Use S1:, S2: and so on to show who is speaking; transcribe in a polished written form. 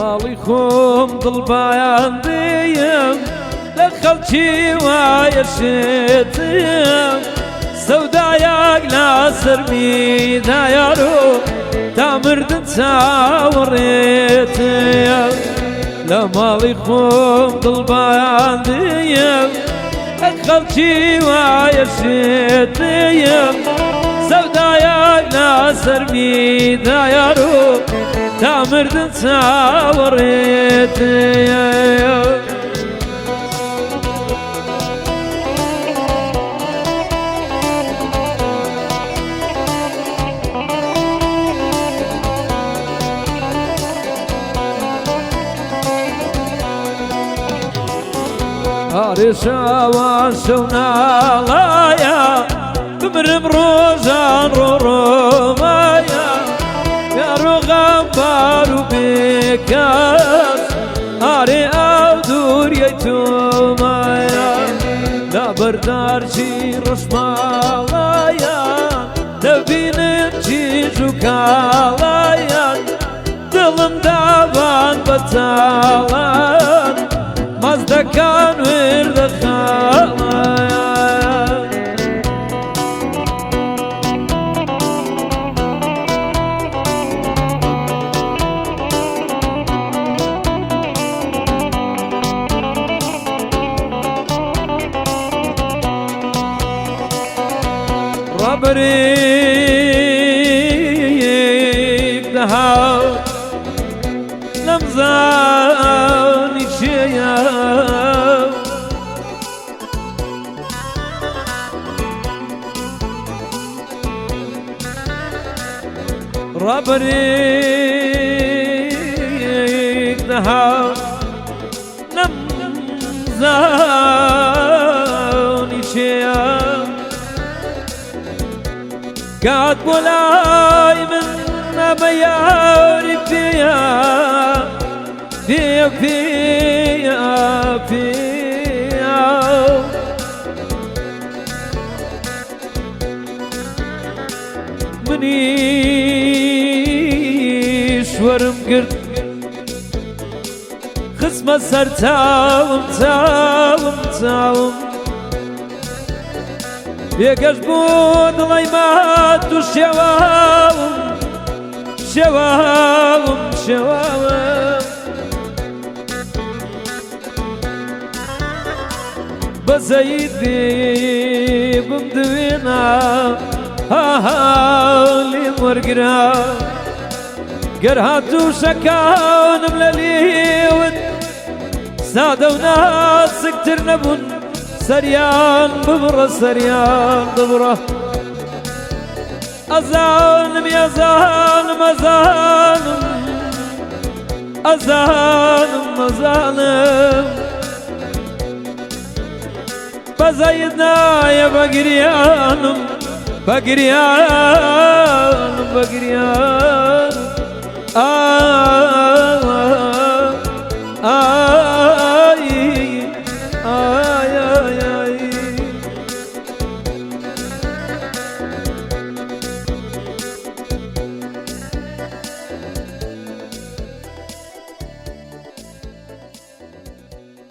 S1: ماڵی خۆم دڵبایان دێم لە خەڵکی وایە شێتم سەودایەک لاسەرمیدا یارۆ تا مردن چاوەڕێتم لە ماڵی خۆم دڵبایان دێم لە خەڵکی وایە شێتم سەودایەک لاسەرمیدا یارۆ تا مردن چاوەڕێتم ئارێ شاوان شەو ناڵایە بمرم ڕۆژان ڕۆڕۆمایە یارۆ غەمبار و بێکەس ئارێ ئەو دووریەی تۆمایە لەبەردارچی ڕەشماڵایە دەبینم چیژ و کاڵایە دڵم داوان بەتاڵان مەزدەکان وێردەخاڵایە ڕابەرێک دەهات لەم زانی چێیە ڕابەرێک دەهات لەم زانی چێیە گات بۆ لای من نەمە یاری پێیە پێیە پێیە پێیە منیش وەرم گرت خستمە سەر چاوم چاوم چاوم بێگەش بۆ دڵی مات و شێواوم شێواوم شێواوم بەزەید بێ بمدوێنە هاڵیم وەرگرا گەر هاتوو شەکانم لە لێوت سادە و ناسکتر نەبوون سەریان ببڕە سەریان ببڕە ئەزانم ئەزانم ئەزانم ئەزانم ئەزانم بەزەید نایە بەگریانم بەگریانم بەگریانم